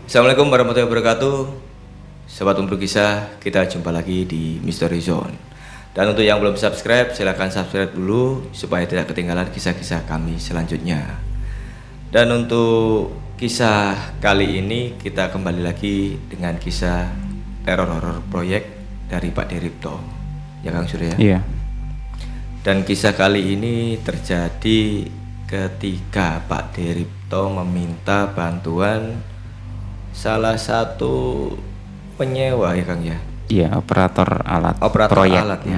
Assalamualaikum warahmatullahi wabarakatuh. Sobat Umbro Kisah, kita jumpa lagi di Mystery Zone. Dan untuk yang belum subscribe, silahkan subscribe dulu supaya tidak ketinggalan kisah-kisah kami selanjutnya. Dan untuk kisah kali ini kita kembali lagi dengan kisah teror horor proyek dari Pak Deripto. Ya Kang Surya? Iya. Dan kisah kali ini terjadi ketika Pak Deripto meminta bantuan salah satu penyewa ya Kang ya? Iya, operator alat Operator proyek. alat ya.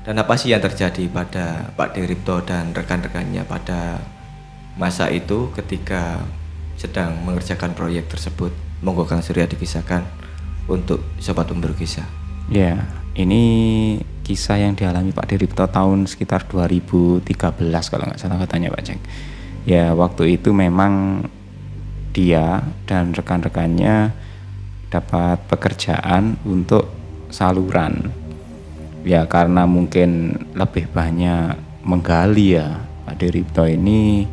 Dan apa sih yang terjadi pada Pak Deripto dan rekan-rekannya pada masa itu ketika sedang mengerjakan proyek tersebut? Monggo Kang Surya dikisahkan untuk Sobat Umbro Kisah. Ya, ini kisah yang dialami Pak Deripto tahun sekitar 2013 kalau nggak salah katanya Pak Ceng. Ya, waktu itu memang dia dan rekan-rekannya dapat pekerjaan untuk saluran. Ya, karena mungkin lebih banyak menggali ya, Pak Deripto ini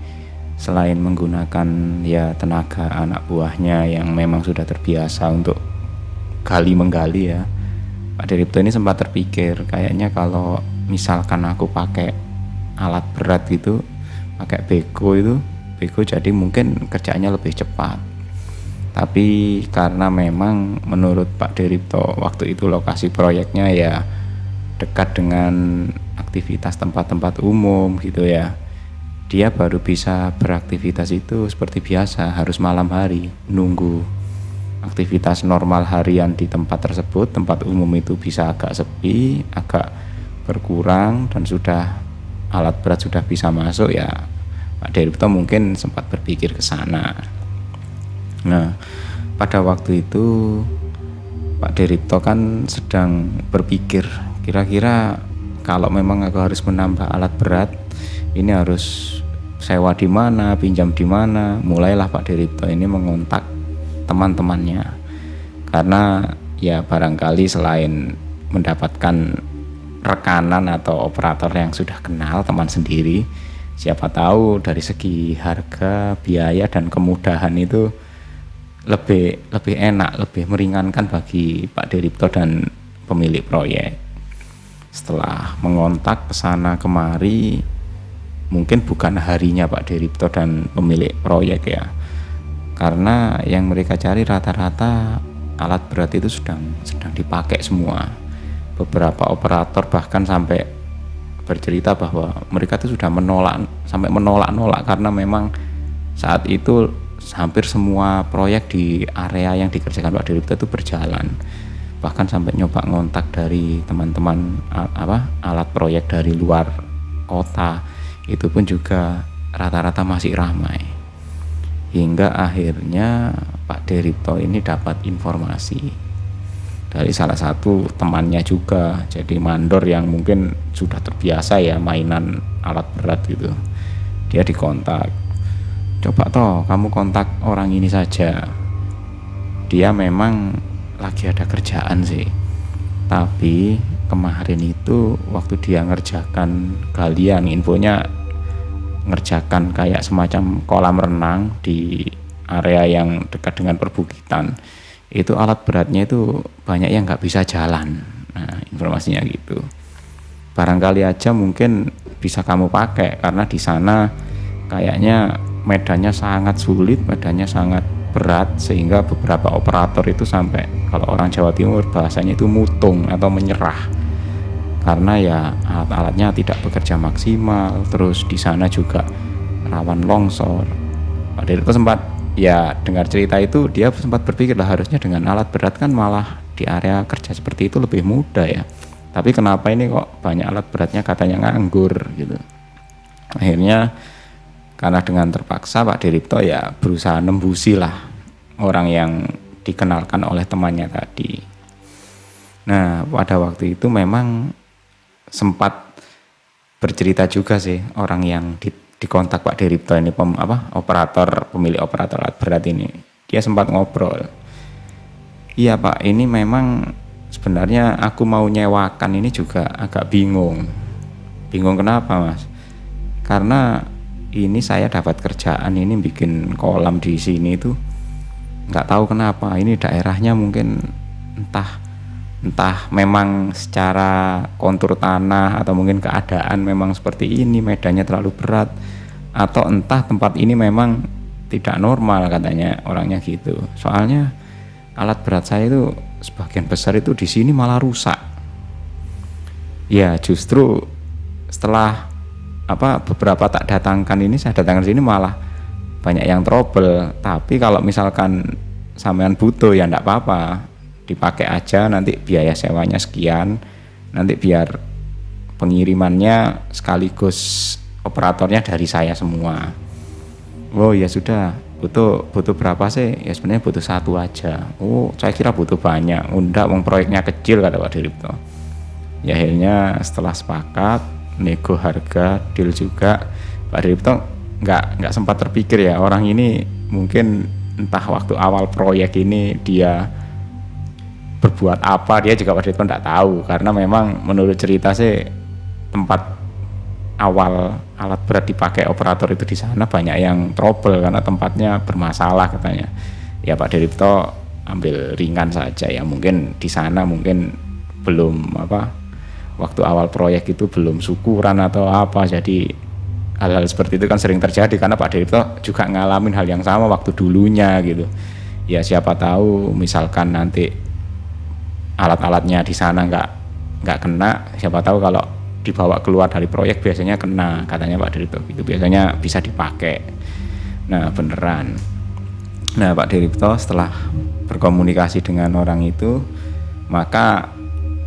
selain menggunakan ya tenaga anak buahnya yang memang sudah terbiasa untuk gali menggali ya, Pak Deripto ini sempat terpikir kayaknya kalau misalkan aku pakai alat berat gitu, pakai beko jadi mungkin kerjaannya lebih cepat. Tapi karena memang menurut Pak Deripto waktu itu lokasi proyeknya ya dekat dengan aktivitas tempat-tempat umum gitu ya, dia baru bisa beraktivitas itu seperti biasa harus malam hari nunggu aktivitas normal harian di tempat tersebut. Tempat umum itu bisa agak sepi, agak berkurang, dan sudah alat berat sudah bisa masuk ya, Pak Deripto mungkin sempat berpikir ke sana. Nah, pada waktu itu Pak Deripto kan sedang berpikir kira-kira kalau memang aku harus menambah alat berat, ini harus sewa di mana, pinjam di mana. Mulailah Pak Deripto ini mengontak teman-temannya, karena ya barangkali selain mendapatkan rekanan atau operator yang sudah kenal teman sendiri, siapa tahu dari segi harga, biaya dan kemudahan itu lebih enak, lebih meringankan bagi Pak Deripto dan pemilik proyek. Setelah mengontak ke sana kemari, mungkin bukan harinya Pak Deripto dan pemilik proyek ya, karena yang mereka cari rata-rata alat berat itu sedang dipakai semua. Beberapa operator bahkan sampai bercerita bahwa mereka itu sudah menolak karena memang saat itu hampir semua proyek di area yang dikerjakan Pak Deripto itu berjalan. Bahkan sampai nyoba ngontak dari teman-teman alat proyek dari luar kota, itu pun juga rata-rata masih ramai. Hingga akhirnya Pak Deripto ini dapat informasi dari salah satu temannya juga, jadi mandor yang mungkin sudah terbiasa ya mainan alat berat gitu. Dia dikontak, coba toh kamu kontak orang ini saja, dia memang lagi ada kerjaan sih, tapi kemarin itu waktu dia ngerjakan galian, infonya ngerjakan kayak semacam kolam renang di area yang dekat dengan perbukitan, itu alat beratnya itu banyak yang nggak bisa jalan. Nah, informasinya gitu. Barangkali aja mungkin bisa kamu pakai karena di sana kayaknya medannya sangat sulit, medannya sangat berat, sehingga beberapa operator itu sampai, kalau orang Jawa Timur bahasanya itu mutung atau menyerah, karena ya alat-alatnya tidak bekerja maksimal. Terus di sana juga rawan longsor. Pak Deripto sempat ya dengar cerita itu, dia sempat berpikir lah harusnya dengan alat berat kan malah di area kerja seperti itu lebih mudah ya, tapi kenapa ini kok banyak alat beratnya katanya nganggur gitu. Akhirnya karena dengan terpaksa Pak Deripto ya berusaha nembusi lah orang yang dikenalkan oleh temannya tadi. Nah, pada waktu itu memang sempat bercerita juga sih orang yang dikontak Pak Deripto ini, pemilik operator alat berat ini. Dia sempat ngobrol, iya Pak, ini memang sebenarnya aku mau nyewakan ini juga agak bingung. Kenapa Mas? Karena ini saya dapat kerjaan ini bikin kolam di sini tuh nggak tahu kenapa ini daerahnya mungkin entah memang secara kontur tanah atau mungkin keadaan memang seperti ini, medannya terlalu berat, atau entah tempat ini memang tidak normal katanya orangnya gitu. Soalnya alat berat saya itu sebagian besar itu di sini malah rusak. Ya justru setelah beberapa tak datangkan ini, saya datangkan sini malah banyak yang trouble. Tapi kalau misalkan sampean butuh ya enggak apa-apa, dipakai aja, nanti biaya sewanya sekian, nanti biar pengirimannya sekaligus operatornya dari saya semua. Oh ya sudah, butuh berapa sih? Ya sebenarnya butuh satu aja. Oh saya kira butuh banyak. Enggak, wong proyeknya kecil kata Pak Diripto. Ya akhirnya setelah sepakat nego harga, deal juga, Pak Diripto nggak sempat terpikir ya, orang ini mungkin entah waktu awal proyek ini dia berbuat apa, dia juga Pak Diripto nggak tahu, karena memang menurut cerita sih tempat awal alat berat dipakai operator itu di sana banyak yang trouble karena tempatnya bermasalah katanya. Ya Pak Diripto ambil ringan saja ya, mungkin di sana mungkin belum waktu awal proyek itu belum syukuran atau apa, jadi hal-hal seperti itu kan sering terjadi karena Pak Diripto juga ngalamin hal yang sama waktu dulunya gitu. Ya siapa tahu misalkan nanti alat-alatnya di sana nggak kena, siapa tahu kalau dibawa keluar dari proyek biasanya kena katanya Pak Diripto, itu biasanya bisa dipakai. Nah beneran. Nah Pak Diripto setelah berkomunikasi dengan orang itu, maka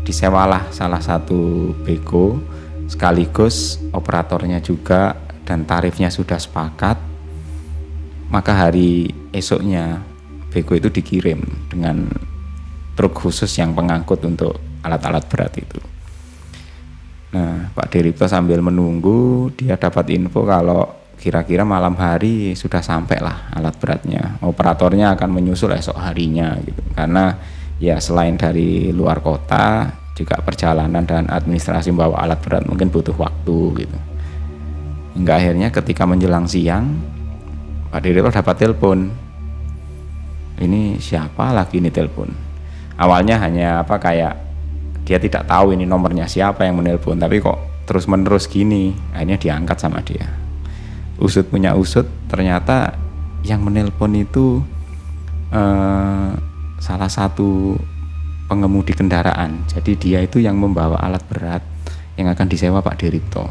disewalah salah satu beko sekaligus operatornya juga, dan tarifnya sudah sepakat. Maka hari esoknya beko itu dikirim dengan truk khusus yang pengangkut untuk alat-alat berat itu. Nah Pak Diripto sambil menunggu, dia dapat info kalau kira-kira malam hari sudah sampai lah alat beratnya. Operatornya akan menyusul esok harinya gitu, karena ya selain dari luar kota juga perjalanan dan administrasi membawa alat berat mungkin butuh waktu gitu. Hingga akhirnya ketika menjelang siang Pak Diripto dapat telepon. Ini siapa lagi ini telepon? Awalnya hanya kayak dia tidak tahu ini nomornya siapa yang menelpon, tapi kok terus menerus gini, akhirnya diangkat sama dia. Usut punya usut, ternyata yang menelpon itu salah satu pengemudi kendaraan. Jadi dia itu yang membawa alat berat yang akan disewa Pak Diripto.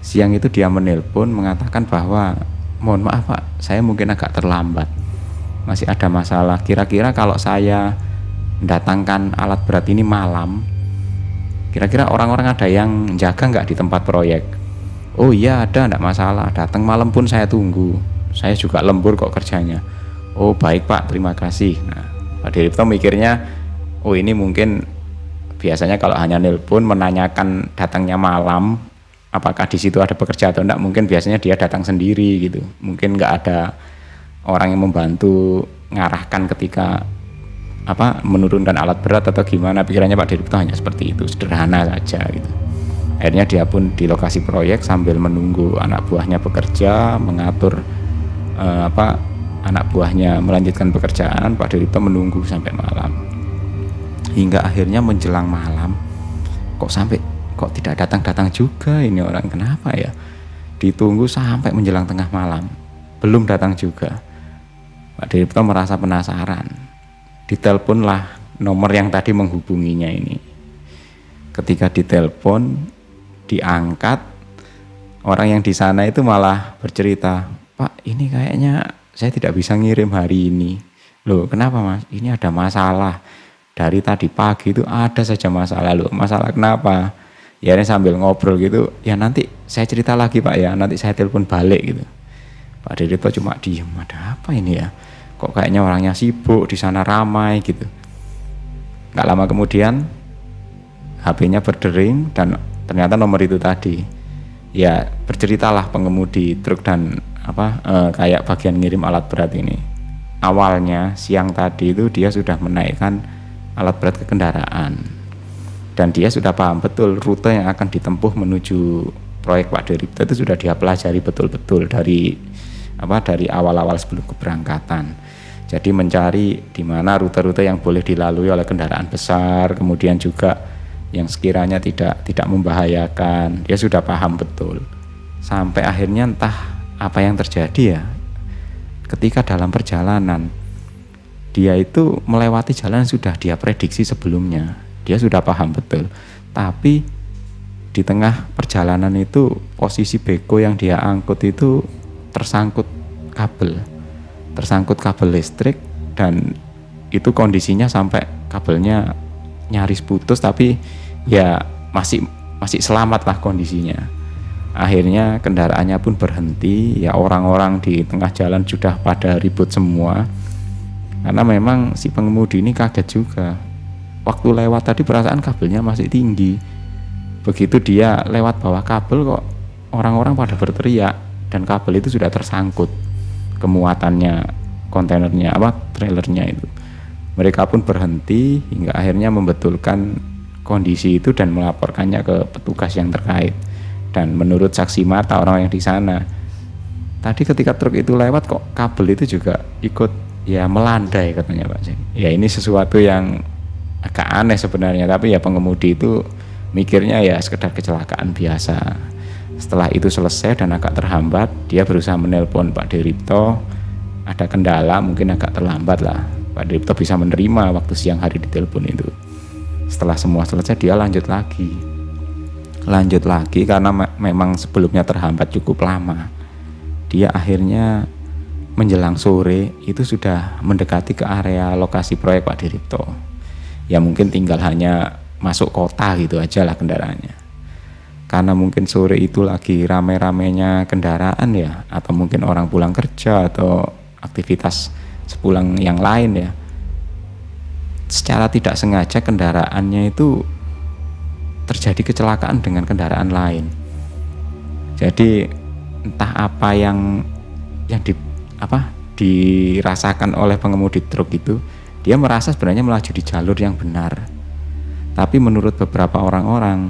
Siang itu dia menelpon mengatakan bahwa mohon maaf Pak, saya mungkin agak terlambat, masih ada masalah. Kira-kira kalau saya mendatangkan alat berat ini malam, kira-kira orang-orang ada yang jaga nggak di tempat proyek? Oh iya ada, enggak masalah, datang malam pun saya tunggu, saya juga lembur kok kerjanya. Oh baik Pak, terima kasih. Nah Pak Diripto mikirnya, oh ini mungkin biasanya kalau hanya nelpon menanyakan datangnya malam, apakah di situ ada pekerja atau enggak, mungkin biasanya dia datang sendiri gitu. Mungkin nggak ada orang yang membantu ngarahkan ketika menurunkan alat berat atau gimana. Pikirannya Pak Diripto hanya seperti itu, sederhana saja gitu. Akhirnya dia pun di lokasi proyek sambil menunggu anak buahnya bekerja, mengatur anak buahnya melanjutkan pekerjaan. Pak Diripto menunggu sampai malam. Hingga akhirnya menjelang malam, kok tidak datang-datang juga ini orang, kenapa ya? Ditunggu sampai menjelang tengah malam, belum datang juga. Pak Diripto merasa penasaran. Diteleponlah nomor yang tadi menghubunginya ini. Ketika ditelepon, diangkat, orang yang di sana itu malah bercerita, Pak ini kayaknya saya tidak bisa ngirim hari ini. Loh kenapa Mas? Ini ada masalah. Dari tadi pagi itu ada saja masalah. Loh masalah kenapa? Ya ini sambil ngobrol gitu, ya nanti saya cerita lagi Pak ya, nanti saya telepon balik gitu. Pak Diripto cuma diem, ada apa ini ya? Kok kayaknya orangnya sibuk, di sana ramai gitu. Gak lama kemudian HP-nya berdering dan ternyata nomor itu tadi. Ya berceritalah pengemudi truk dan kayak bagian ngirim alat berat ini. Awalnya siang tadi itu dia sudah menaikkan alat berat ke kendaraan, dan dia sudah paham betul rute yang akan ditempuh menuju proyek Pak Diripto itu sudah dia pelajari betul-betul dari dari awal-awal sebelum keberangkatan. Jadi mencari di mana rute-rute yang boleh dilalui oleh kendaraan besar, kemudian juga yang sekiranya tidak membahayakan. Dia sudah paham betul. Sampai akhirnya entah apa yang terjadi ya. Ketika dalam perjalanan dia itu melewati jalan yang sudah dia prediksi sebelumnya. Dia sudah paham betul. Tapi di tengah perjalanan itu posisi beko yang dia angkut itu tersangkut kabel listrik, dan itu kondisinya sampai kabelnya nyaris putus, tapi ya masih selamat lah kondisinya. Akhirnya kendaraannya pun berhenti, ya orang-orang di tengah jalan sudah pada ribut semua karena memang si pengemudi ini kaget juga. Waktu lewat tadi perasaan kabelnya masih tinggi, begitu dia lewat bawah kabel kok orang-orang pada berteriak dan kabel itu sudah tersangkut kemuatannya, kontainernya trailernya itu. Mereka pun berhenti hingga akhirnya membetulkan kondisi itu dan melaporkannya ke petugas yang terkait. Dan menurut saksi mata orang yang di sana, tadi ketika truk itu lewat kok kabel itu juga ikut ya melandai katanya Pak Ceng. Ya ini sesuatu yang agak aneh sebenarnya, tapi ya pengemudi itu mikirnya ya sekedar kecelakaan biasa. Setelah itu selesai dan agak terhambat, dia berusaha menelpon Pak Diripto. Ada kendala, mungkin agak terlambat lah. Pak Diripto bisa menerima waktu siang hari ditelepon itu. Setelah semua selesai, dia lanjut lagi karena memang sebelumnya terhambat cukup lama. Dia akhirnya menjelang sore itu sudah mendekati ke area lokasi proyek Pak Diripto. Ya mungkin tinggal hanya masuk kota gitu aja lah kendaraannya. Karena mungkin sore itu lagi rame-ramenya kendaraan ya, atau mungkin orang pulang kerja atau aktivitas sepulang yang lain ya. Secara tidak sengaja kendaraannya itu terjadi kecelakaan dengan kendaraan lain. Jadi entah apa yang dirasakan oleh pengemudi truk itu, dia merasa sebenarnya melaju di jalur yang benar. Tapi menurut beberapa orang-orang,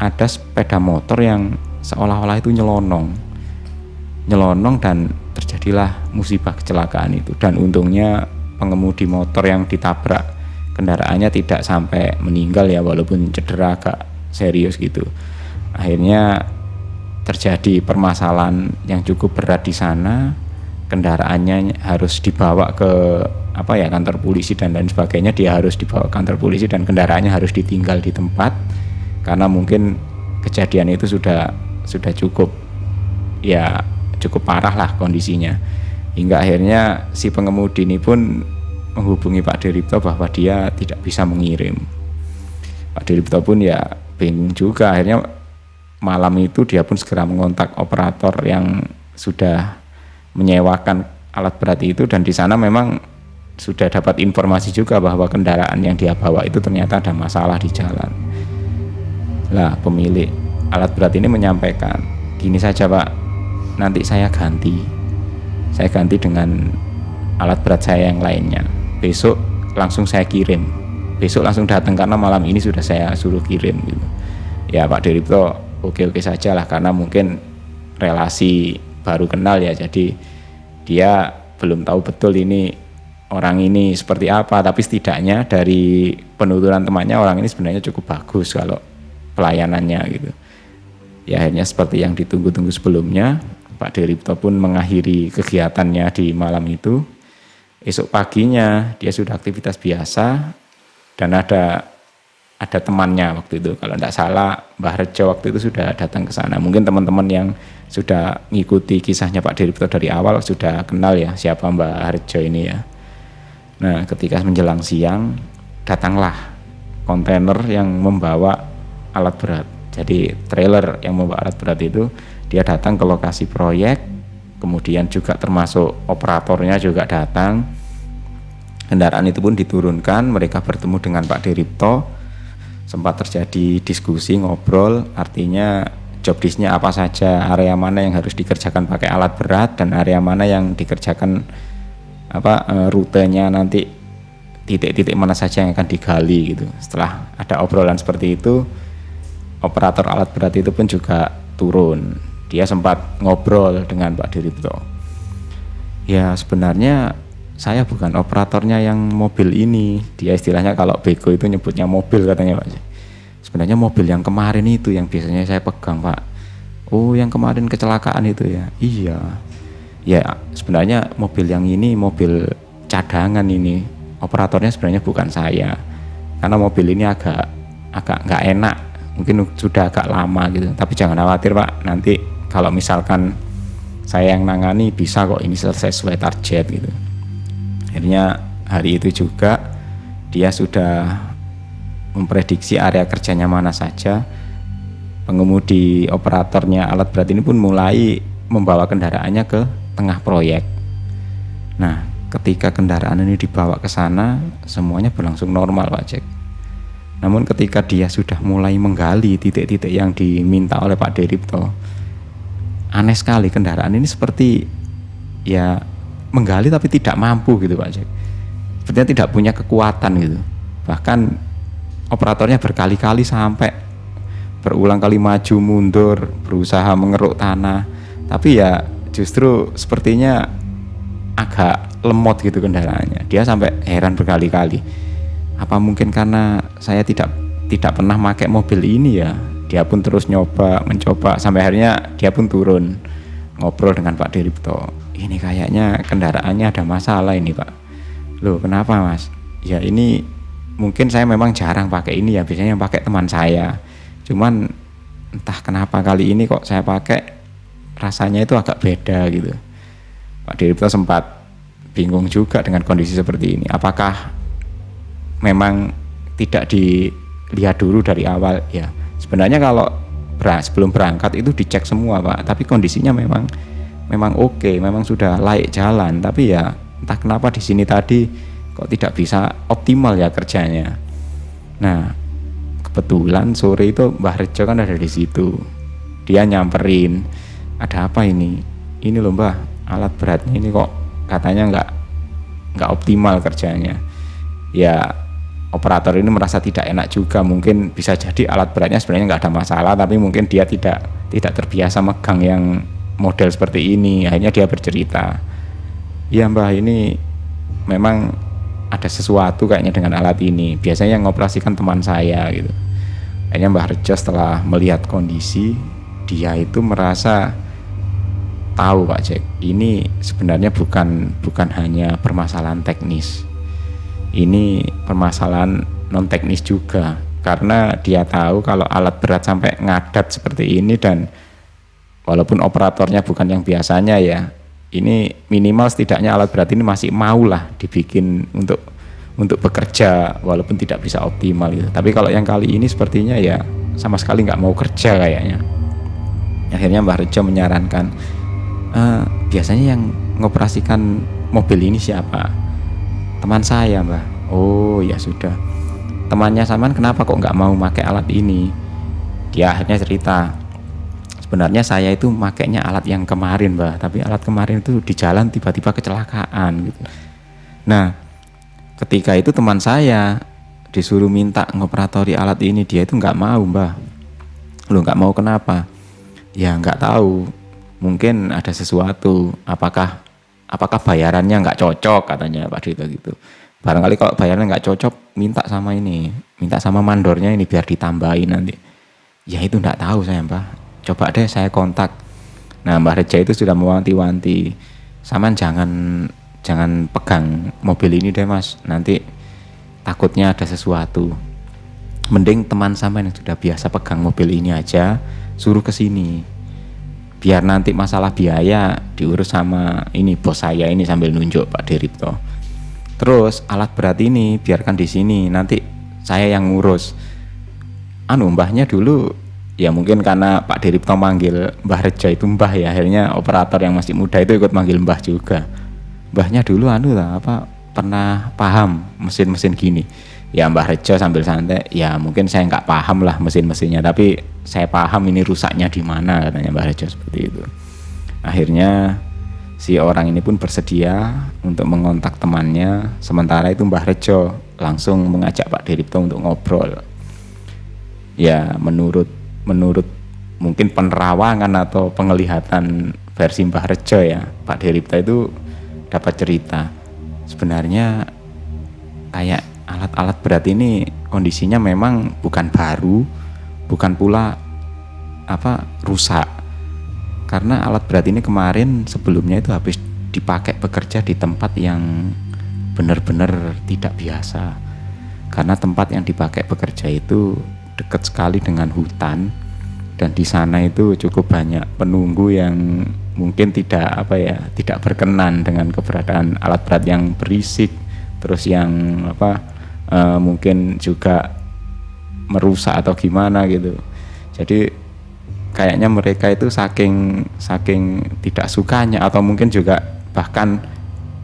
ada sepeda motor yang seolah-olah itu nyelonong dan terjadilah musibah kecelakaan itu. Dan untungnya pengemudi motor yang ditabrak kendaraannya tidak sampai meninggal ya, walaupun cedera agak serius gitu. Akhirnya terjadi permasalahan yang cukup berat di sana. Kendaraannya harus dibawa ke kantor polisi dan lain sebagainya. Dia harus dibawa ke kantor polisi dan kendaraannya harus ditinggal di tempat karena mungkin kejadian itu sudah cukup parah lah kondisinya. Hingga akhirnya si pengemudi ini pun menghubungi Pak Diripto bahwa dia tidak bisa mengirim. Pak Diripto pun ya bingung juga. Akhirnya malam itu dia pun segera mengontak operator yang sudah menyewakan alat berat itu, dan di sana memang sudah dapat informasi juga bahwa kendaraan yang dia bawa itu ternyata ada masalah di jalan. Lah pemilik alat berat ini menyampaikan, gini saja Pak, nanti saya ganti dengan alat berat saya yang lainnya. Besok langsung saya kirim, besok langsung datang karena malam ini sudah saya suruh kirim gitu. Ya Pak Diripto oke saja lah, karena mungkin relasi baru kenal ya, jadi dia belum tahu betul ini orang ini seperti apa, tapi setidaknya dari penuturan temannya orang ini sebenarnya cukup bagus kalau pelayanannya gitu. Ya akhirnya seperti yang ditunggu-tunggu sebelumnya, Pak Diripto pun mengakhiri kegiatannya di malam itu. Esok paginya dia sudah aktivitas biasa dan ada temannya waktu itu, kalau tidak salah Mbah Rejo waktu itu sudah datang ke sana. Mungkin teman-teman yang sudah mengikuti kisahnya Pak Diripto dari awal sudah kenal ya siapa Mbah Rejo ini ya. Nah ketika menjelang siang datanglah kontainer yang membawa alat berat. Jadi trailer yang membawa alat berat itu dia datang ke lokasi proyek, kemudian juga termasuk operatornya juga datang. Kendaraan itu pun diturunkan, mereka bertemu dengan Pak Diripto. Sempat terjadi diskusi, ngobrol, artinya job disk-nya apa saja, area mana yang harus dikerjakan pakai alat berat dan area mana yang dikerjakan rutenya nanti, titik-titik mana saja yang akan digali gitu. Setelah ada obrolan seperti itu, operator alat berat itu pun juga turun. Dia sempat ngobrol dengan Pak Diripto. Ya sebenarnya saya bukan operatornya yang mobil ini. Dia istilahnya kalau bego itu nyebutnya mobil katanya Pak. Sebenarnya mobil yang kemarin itu yang biasanya saya pegang Pak. Oh yang kemarin kecelakaan itu ya. Iya. Ya sebenarnya mobil yang ini mobil cadangan ini. Operatornya sebenarnya bukan saya. Karena mobil ini agak nggak enak. Mungkin sudah agak lama gitu. Tapi jangan khawatir Pak. Nanti kalau misalkan saya yang nangani bisa kok ini selesai sesuai target gitu. Akhirnya hari itu juga dia sudah memprediksi area kerjanya mana saja. Pengemudi operatornya alat berat ini pun mulai membawa kendaraannya ke tengah proyek. Nah, ketika kendaraan ini dibawa ke sana, semuanya berlangsung normal Pak Jack. Namun ketika dia sudah mulai menggali titik-titik yang diminta oleh Pak Deripto, aneh sekali kendaraan ini seperti ya menggali tapi tidak mampu gitu Pak Jack. Sepertinya tidak punya kekuatan gitu. Bahkan operatornya berkali-kali sampai berulang kali maju mundur, berusaha mengeruk tanah. Tapi ya justru sepertinya agak lemot gitu kendaraannya. Dia sampai heran berkali-kali. Apa mungkin karena saya tidak pernah pakai mobil ini ya? Dia pun terus mencoba sampai akhirnya dia pun turun ngobrol dengan Pak Deripto. Ini kayaknya kendaraannya ada masalah ini Pak. Loh kenapa Mas? Ya ini mungkin saya memang jarang pakai ini ya, biasanya yang pakai teman saya. Cuman entah kenapa kali ini kok saya pakai rasanya itu agak beda gitu. Pak Deripto sempat bingung juga dengan kondisi seperti ini. Apakah memang tidak dilihat dulu dari awal ya? Sebenarnya kalau sebelum berangkat itu dicek semua Pak, tapi kondisinya memang oke, memang sudah layak jalan. Tapi ya entah kenapa di sini tadi kok tidak bisa optimal ya kerjanya. Nah kebetulan sore itu Mbah Rejo kan ada di situ. Dia nyamperin, ada apa ini? Ini loh Mbah, alat beratnya ini kok katanya nggak optimal kerjanya. Ya operator ini merasa tidak enak juga, mungkin bisa jadi alat beratnya sebenarnya nggak ada masalah, tapi mungkin dia tidak terbiasa megang yang model seperti ini. Akhirnya dia bercerita, ya Mbah ini memang ada sesuatu kayaknya dengan alat ini, biasanya yang mengoperasikan teman saya gitu. Akhirnya Mbah Rejo setelah melihat kondisi, dia itu merasa tahu Pak Jack, ini sebenarnya bukan hanya permasalahan teknis, ini permasalahan non teknis juga, karena dia tahu kalau alat berat sampai ngadat seperti ini dan walaupun operatornya bukan yang biasanya ya, ini minimal setidaknya alat berat ini masih maulah dibikin untuk bekerja walaupun tidak bisa optimal gitu. Tapi kalau yang kali ini sepertinya ya sama sekali nggak mau kerja kayaknya. Akhirnya Mbah Rejo menyarankan, biasanya yang mengoperasikan mobil ini siapa? Teman saya Mbah. Oh ya sudah, temannya Saman kenapa kok nggak mau pakai alat ini? Dia akhirnya cerita, sebenarnya saya itu makainya alat yang kemarin Mbah, tapi alat kemarin itu di jalan tiba-tiba kecelakaan gitu. Nah ketika itu teman saya disuruh minta ngoperatori alat ini, dia itu nggak mau Mbah. Loh nggak mau kenapa? Ya nggak tahu, mungkin ada sesuatu, apakah bayarannya nggak cocok katanya Pak Dito gitu. Barangkali kalau bayarannya nggak cocok, minta sama mandornya ini biar ditambahin nanti. Ya itu nggak tahu saya Mbah, coba deh saya kontak. Nah Mbah Rejo itu sudah mewanti-wanti, Saman jangan pegang mobil ini deh Mas, nanti takutnya ada sesuatu. Mending teman Saman yang sudah biasa pegang mobil ini aja suruh ke sini, biar nanti masalah biaya diurus sama ini bos saya ini, sambil nunjuk Pak Deripto. Terus alat berat ini biarkan di sini, nanti saya yang ngurus. Mbahnya dulu ya mungkin karena Pak Deripto manggil Mbah Rejo itu Mbah ya, akhirnya operator yang masih muda itu ikut manggil Mbah juga. Mbahnya dulu pernah paham mesin-mesin gini. Ya Mbah Rejo sambil santai, ya mungkin saya nggak paham lah mesin-mesinnya, tapi saya paham ini rusaknya di mana, katanya Mbah Rejo seperti itu. Akhirnya si orang ini pun bersedia untuk mengontak temannya. Sementara itu Mbah Rejo langsung mengajak Pak Deripto untuk ngobrol. Ya menurut mungkin penerawangan atau penglihatan versi Mbah Rejo ya, Pak Deripto itu dapat cerita. Sebenarnya kayak alat-alat berat ini kondisinya memang bukan baru, bukan pula rusak. Karena alat berat ini kemarin sebelumnya itu habis dipakai bekerja di tempat yang benar-benar tidak biasa. Karena tempat yang dipakai bekerja itu dekat sekali dengan hutan, dan di sana itu cukup banyak penunggu yang mungkin tidak berkenan dengan keberadaan alat berat yang berisik, terus yang mungkin juga merusak atau gimana gitu. Jadi kayaknya mereka itu saking tidak sukanya atau mungkin juga bahkan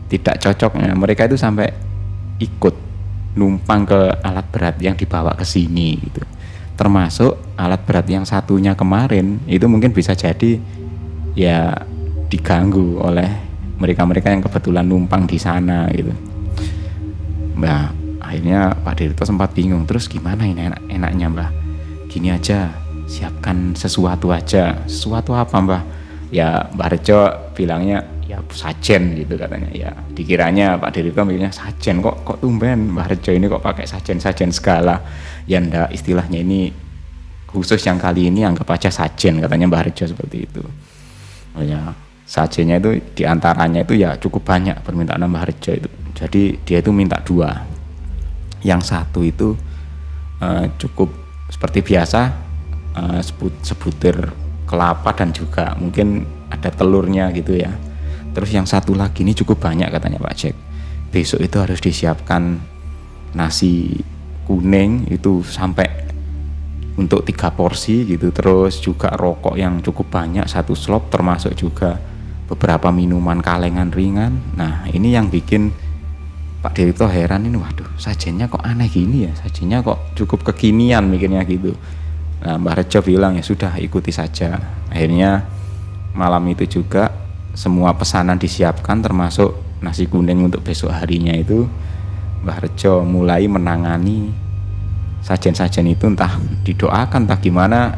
tidak cocoknya, mereka itu sampai ikut numpang ke alat berat yang dibawa ke sini gitu. Termasuk alat berat yang satunya kemarin itu mungkin bisa jadi ya diganggu oleh mereka-mereka yang kebetulan numpang di sana gitu. Mbah, akhirnya Pak Dirito sempat bingung, terus gimana ini enaknya Mbah? Gini aja, siapkan sesuatu aja. Sesuatu apa Mbah? Ya Mbah Rejo bilangnya ya sajen gitu katanya. Ya dikiranya Pak Dirito mikirnya sajen, kok tumben Mbah Rejo ini kok pakai sajen segala. Ya ndak, istilahnya ini khusus yang kali ini anggap aja sajen katanya Mbah Rejo seperti itu. Oh ya, sajennya itu diantaranya itu ya cukup banyak permintaan Mbah Rejo itu. Jadi dia itu minta 2. Yang satu itu cukup seperti biasa, sebutir kelapa dan juga mungkin ada telurnya gitu ya. Terus yang satu lagi ini cukup banyak katanya Pak Jack. Besok itu harus disiapkan nasi kuning itu sampai untuk 3 porsi gitu. Terus juga rokok yang cukup banyak 1 slop, termasuk juga beberapa minuman kalengan ringan. Nah ini yang bikin Pak Dirito heran, ini waduh sajennya kok aneh gini ya, sajennya kok cukup kekinian mikirnya gitu. Nah Mbah Rejo bilang ya sudah ikuti saja. Akhirnya malam itu juga semua pesanan disiapkan, termasuk nasi kuning untuk besok harinya itu. Mbah Rejo mulai menangani sajen-sajen itu, entah didoakan entah gimana,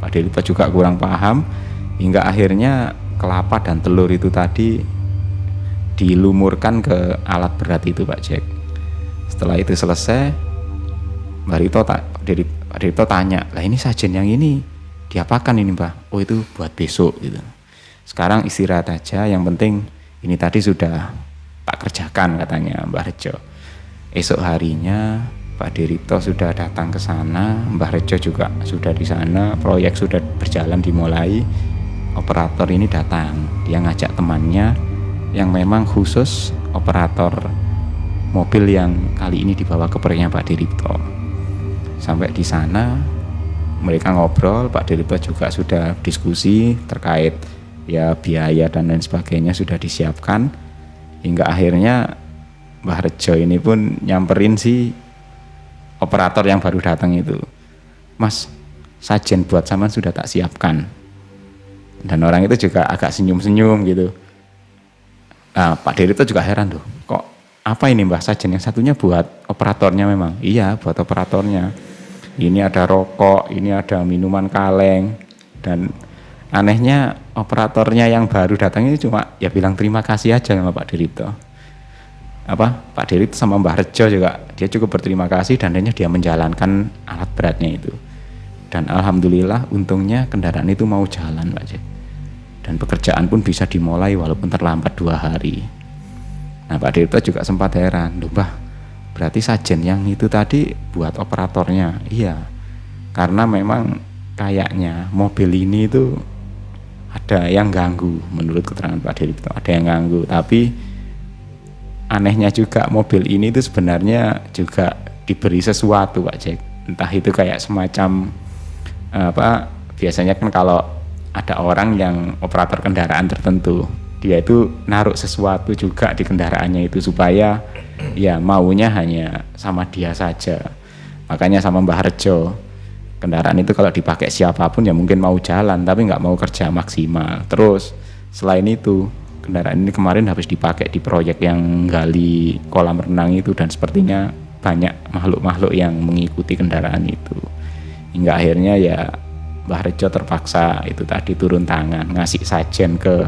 Pak Dirito juga kurang paham, hingga akhirnya kelapa dan telur itu tadi dilumurkan ke alat berat itu Pak Jack. Setelah itu selesai, Mbah Dirito tanya, lah ini sajen yang ini diapakan ini Mbah? Oh itu buat besok gitu. Sekarang istirahat aja, yang penting ini tadi sudah tak kerjakan katanya Mbah Rejo. Esok harinya Pak Dirito sudah datang ke sana, Mbah Rejo juga sudah di sana, proyek sudah berjalan dimulai. Operator ini datang, dia ngajak temannya yang memang khusus operator mobil yang kali ini dibawa ke proyeknya Pak Dirito. Sampai di sana mereka ngobrol, Pak Dirito juga sudah diskusi terkait ya biaya dan lain sebagainya sudah disiapkan, hingga akhirnya Mbah Rejo ini pun nyamperin si operator yang baru datang itu, Mas, sajen buat sampean sudah tak siapkan. Dan orang itu juga agak senyum-senyum gitu. Nah, Pak Dirito juga heran tuh, kok apa ini Mbah sajen yang satunya buat operatornya? Memang iya buat operatornya, ini ada rokok, ini ada minuman kaleng, dan anehnya operatornya yang baru datang ini cuma ya bilang terima kasih aja sama Pak Dirito. Pak Dirito sama Mbah Rejo juga dia cukup berterima kasih, dan akhirnya dia menjalankan alat beratnya itu. Dan alhamdulillah untungnya kendaraan itu mau jalan Pak Jack. Dan pekerjaan pun bisa dimulai walaupun terlambat 2 hari. Nah Pak Dirito juga sempat heran, loh Mbah, berarti sajen yang itu tadi buat operatornya? Iya, karena memang kayaknya mobil ini itu ada yang ganggu, menurut keterangan Pak Dirito ada yang ganggu. Tapi anehnya juga mobil ini itu sebenarnya juga diberi sesuatu Pak Jack. Entah itu kayak semacam biasanya kan kalau ada orang yang operator kendaraan tertentu, dia itu naruh sesuatu juga di kendaraannya itu supaya ya maunya hanya sama dia saja. Makanya sama Mbah Rejo, kendaraan itu kalau dipakai siapapun ya mungkin mau jalan tapi nggak mau kerja maksimal. Terus selain itu kendaraan ini kemarin habis dipakai di proyek yang gali kolam renang itu, dan sepertinya banyak makhluk-makhluk yang mengikuti kendaraan itu, hingga akhirnya ya Mbah Rejo terpaksa itu tadi turun tangan ngasih sajen ke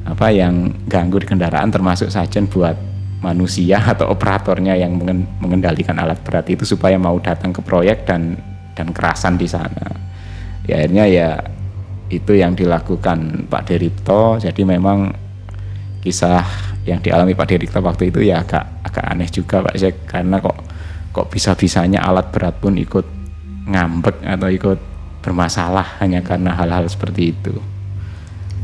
apa yang ganggu di kendaraan, termasuk sajen buat manusia atau operatornya yang mengendalikan alat berat itu supaya mau datang ke proyek dan kerasan di sana. Ya akhirnya ya itu yang dilakukan Pak Deripto. Jadi memang kisah yang dialami Pak Deripto waktu itu ya agak aneh juga Pak Jack, karena kok bisa-bisanya alat berat pun ikut ngambek atau ikut bermasalah hanya karena hal-hal seperti itu.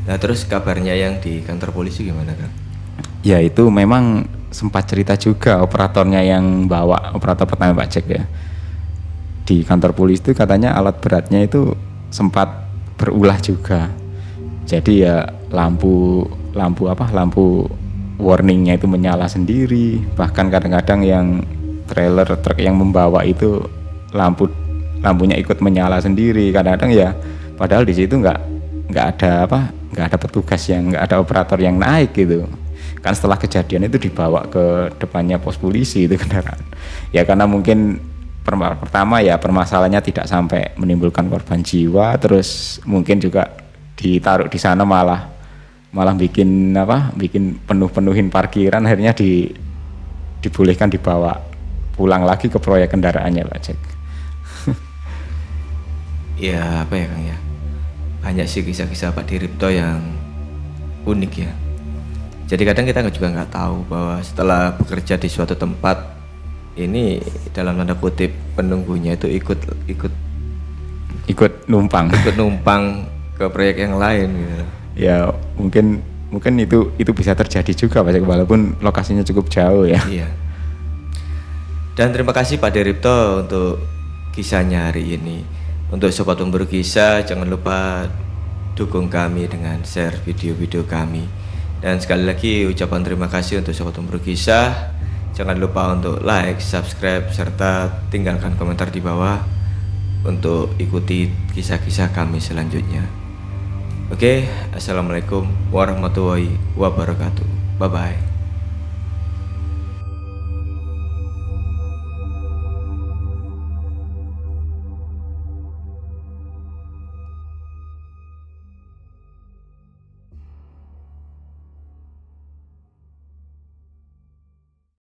Nah terus kabarnya yang di kantor polisi gimana kan? Ya itu memang sempat cerita juga operatornya yang bawa, operator pertama Pak Jack ya, di kantor polisi itu katanya alat beratnya itu sempat berulah juga. Jadi ya lampu warningnya itu menyala sendiri, bahkan kadang-kadang yang trailer truk yang membawa itu lampunya ikut menyala sendiri kadang-kadang ya, padahal di situ nggak ada petugas yang, nggak ada operator yang naik gitu kan. Setelah kejadian itu dibawa ke depannya pos polisi itu kendaraan ya, karena mungkin pertama ya permasalahannya tidak sampai menimbulkan korban jiwa, terus mungkin juga ditaruh di sana malah bikin penuhin parkiran, akhirnya dibolehkan dibawa pulang lagi ke proyek kendaraannya Pak Jack. Ya apa ya Kang ya, banyak sih kisah-kisah Pak Deripto yang unik ya. Jadi kadang kita juga nggak tahu bahwa setelah bekerja di suatu tempat ini, dalam tanda kutip penunggunya itu ikut numpang ke proyek yang lain gitu. Ya mungkin itu bisa terjadi juga Pak Jack, walaupun lokasinya cukup jauh ya. Iya. Dan terima kasih Pak Deripto untuk kisahnya hari ini. Untuk Sobat Pemburu Kisah, jangan lupa dukung kami dengan share video-video kami. Dan sekali lagi ucapan terima kasih untuk Sobat Pemburu Kisah. Jangan lupa untuk like, subscribe, serta tinggalkan komentar di bawah untuk ikuti kisah-kisah kami selanjutnya. Oke, assalamualaikum warahmatullahi wabarakatuh. Bye bye.